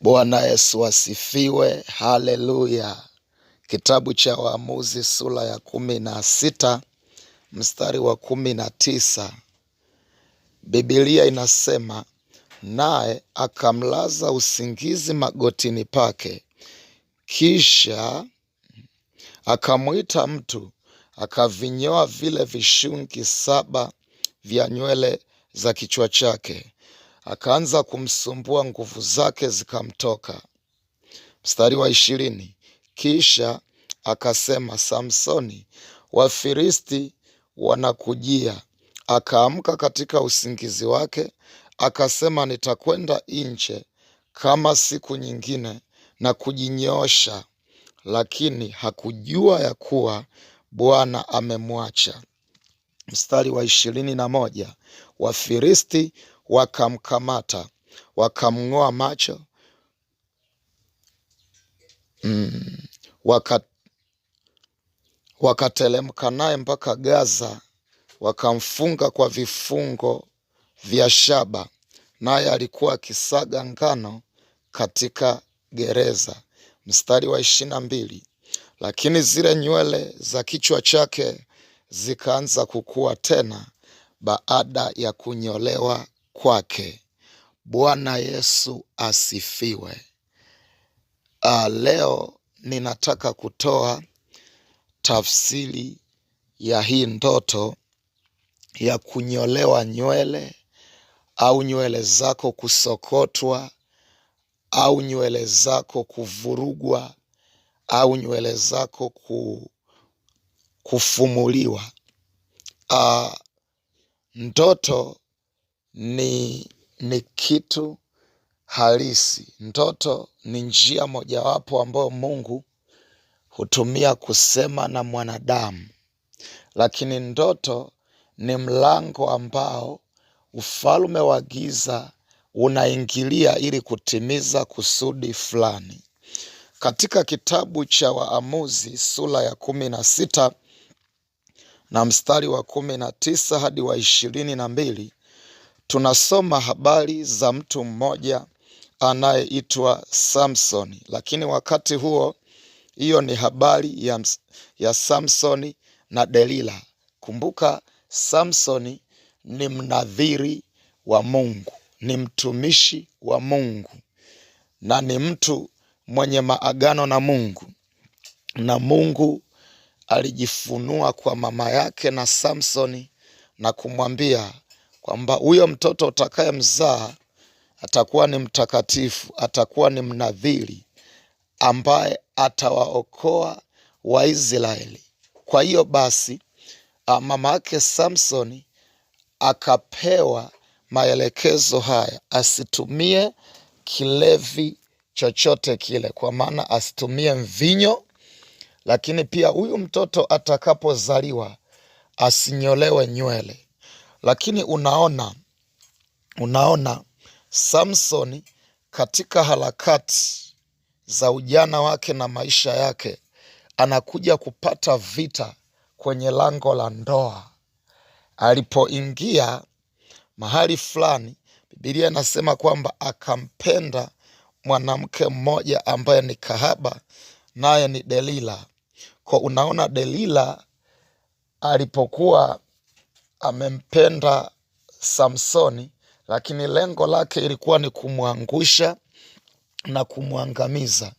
Bwana Yesu asifiwe. Haleluya. Kitabu cha Waamuzi sura ya 16 mstari wa 19. Biblia inasema, naye akamlaza usingizi magotini pake, kisha akamwita mtu, akavinyoa vile vishungi 7 vya nywele za kichwa chake, akaanza kumsumbua, nguvu zake zikamtoka. Mstari wa 20, kisha akasema, Samsoni, Wafilisti wanakujia. Akaamka katika usingizi wake, akasema, nitakwenda nje kama siku nyingine na kujinyoosha. Lakini hakujua ya kuwa Bwana amemwacha. Mstari wa 21, Wafilisti wakamkamata, wakamng'oa macho, wakatelemka naye mpaka Gaza, wakamfunga kwa vifungo vya shaba, naye alikuwa akisaga ngano katika gereza. Mstari wa 22, lakini zile nywele za kichwa chake zikaanza kukua tena baada ya kunyolewa kwake. Bwana Yesu asifiwe. Leo ninataka kutoa tafsiri ya hii ndoto ya kunyolewa nywele, au nywele zako kusokotwa, au nywele zako kuvurugwa, au nywele zako kufumuliwa. Ndoto ni kitu halisi. Ndoto ni njia mojawapo ambayo Mungu hutumia kusema na mwanadamu, lakini ndoto ni mlango ambao ufalme wa giza unaingilia ili kutimiza kusudi fulani. Katika kitabu cha Waamuzi sura ya 16 na mstari wa 19 hadi wa 22, tunasoma habari za mtu mmoja anayeitwa Samsoni. Lakini wakati huo, hiyo ni habari ya Samsoni na Delila. Kumbuka, Samsoni ni mnadhiri wa Mungu, ni mtumishi wa Mungu, na ni mtu mwenye maagano na Mungu. Na Mungu alijifunua kwa mama yake na Samsoni na kumwambia kwamba huyo mtoto utakayemzaa atakuwa ni mtakatifu, atakuwa ni mnadhiri ambaye atawaokoa Waisraeli. Kwa hiyo basi, mama yake Samsoni akapewa maelekezo haya, asitumie kilevi chochote kile, kwa maana asitumie mvinyo, lakini pia huyu mtoto atakapozaliwa asinyolewe nywele. Lakini unaona Samsoni katika harakati za ujana wake na maisha yake, anakuja kupata vita kwenye lango la ndoa. Alipoingia mahali fulani, Biblia inasema kwamba akampenda mwanamke mmoja ambaye ni kahaba, naye ni Delila. Kwa unaona, Delila alipokuwa amempenda Samsoni, lakini lengo lake ilikuwa ni kumwangusha na kumwangamiza.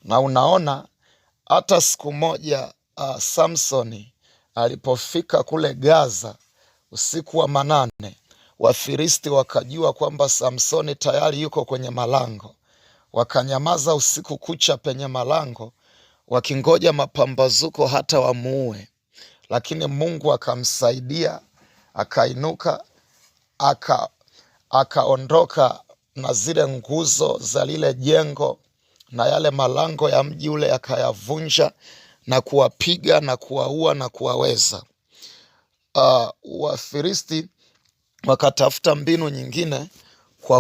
Na unaona hata siku moja Samsoni alipofika kule Gaza usiku wa manane, Wafilisti wakajua kwamba Samsoni tayari yuko kwenye malango. Wakanyamaza usiku kucha penye malango, wakingoja mapambazuko hata wamuue. Lakini Mungu akamsaidia, akainuka, akaondoka na zile nguzo za lile jengo na yale malango ya mji ule, akayavunja na kuwapiga na kuwaua na kuwaweza. Wafilisti wakatafuta mbinu nyingine kwa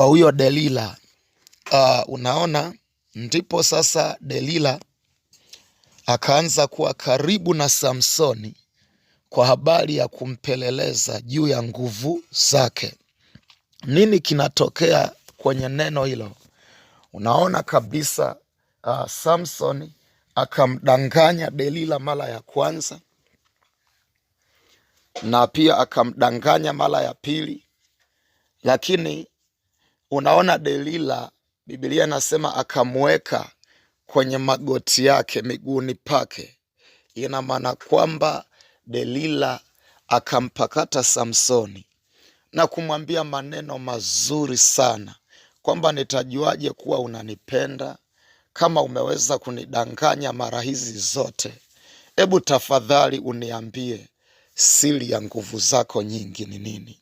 huyo Delila. Unaona, ndipo sasa Delila akaanza kuwa karibu na Samsoni kwa habari ya kumpeleleza juu ya nguvu zake. Nini kinatokea kwenye neno hilo? Unaona kabisa Samson akamdanganya Delila mara ya kwanza, na pia akamdanganya mara ya pili, lakini unaona Delila, Biblia inasema akamweka kwenye magoti yake miguuni pake. Ina maana kwamba Delila akampakata Samsoni na kumwambia maneno mazuri sana kwamba nitajuaje kuwa unanipenda kama umeweza kunidanganya mara hizi zote? Hebu tafadhali uniambie siri ya nguvu zako nyingi ni nini?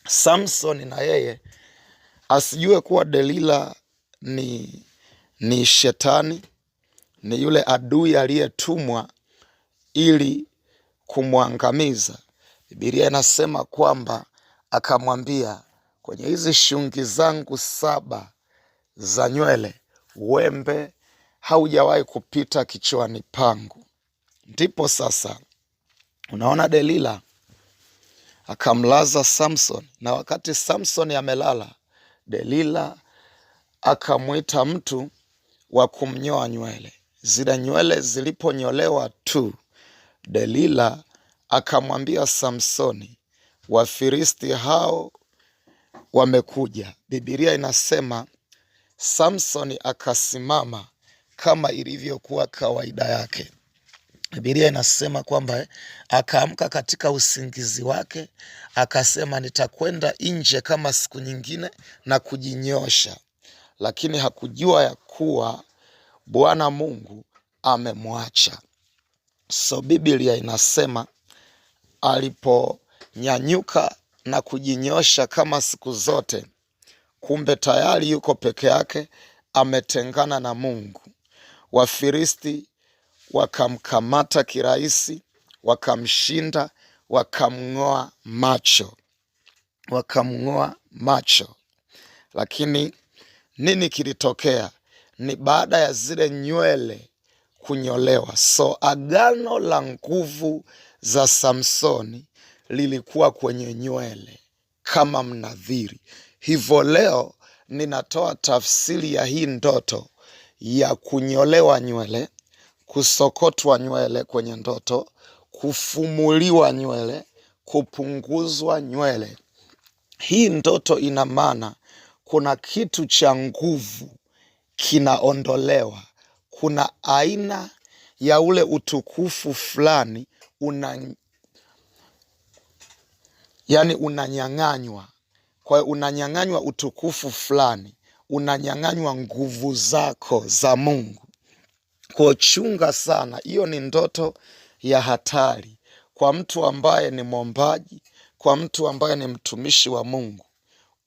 Samson na yeye asijue kuwa Delila ni shetani, ni yule adui aliyetumwa ili kumwangamiza. Biblia inasema kwamba akamwambia, kwenye hizi shungi zangu 7 za nywele wembe haujawahi kupita kichwani pangu. Ndipo sasa unaona Delila akamlaza Samson, na wakati Samson amelala, Delila akamwita mtu wa kumnyoa nywele. Zile nywele ziliponyolewa tu, Delila akamwambia Samsoni, Wafilisti hao wamekuja. Biblia inasema Samsoni akasimama kama ilivyokuwa kawaida yake. Biblia inasema kwamba akaamka katika usingizi wake, akasema nitakwenda nje kama siku nyingine na kujinyosha, lakini hakujua ya kuwa Bwana Mungu amemwacha. So Biblia inasema aliponyanyuka na kujinyosha kama siku zote, kumbe tayari yuko peke yake, ametengana na Mungu. Wafilisti wakamkamata kirahisi, wakamshinda, wakamng'oa macho. Lakini nini kilitokea? Ni baada ya zile nywele kunyolewa. So agano la nguvu za Samsoni lilikuwa kwenye nywele kama mnadhiri. Hivyo leo ninatoa tafsiri ya hii ndoto ya kunyolewa nywele, kusokotwa nywele kwenye ndoto, kufumuliwa nywele, kupunguzwa nywele. Hii ndoto ina maana kuna kitu cha nguvu kinaondolewa. Kuna aina ya ule utukufu fulani unanyang'anywa. Kwa hiyo unanyang'anywa utukufu fulani, unanyang'anywa nguvu zako za Mungu. Kwa chunga sana, hiyo ni ndoto ya hatari kwa mtu ambaye ni mwombaji, kwa mtu ambaye ni mtumishi wa Mungu.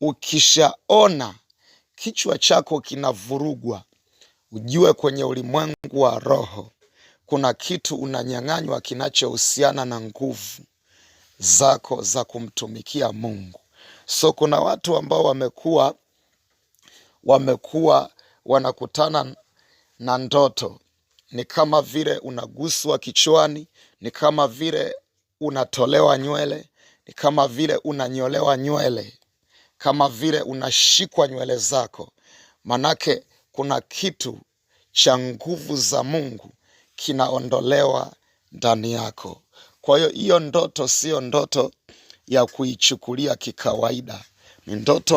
Ukishaona kichwa chako kinavurugwa, ujue kwenye ulimwengu wa roho kuna kitu unanyang'anywa kinachohusiana na nguvu zako za kumtumikia Mungu. So kuna watu ambao wamekuwa wanakutana na ndoto, ni kama vile unaguswa kichwani, ni kama vile unatolewa nywele, ni kama vile unanyolewa nywele, kama vile unashikwa nywele zako. Manake kuna kitu cha nguvu za Mungu kinaondolewa ndani yako. Kwa hiyo ndoto sio ndoto ya kuichukulia kikawaida, ni ndoto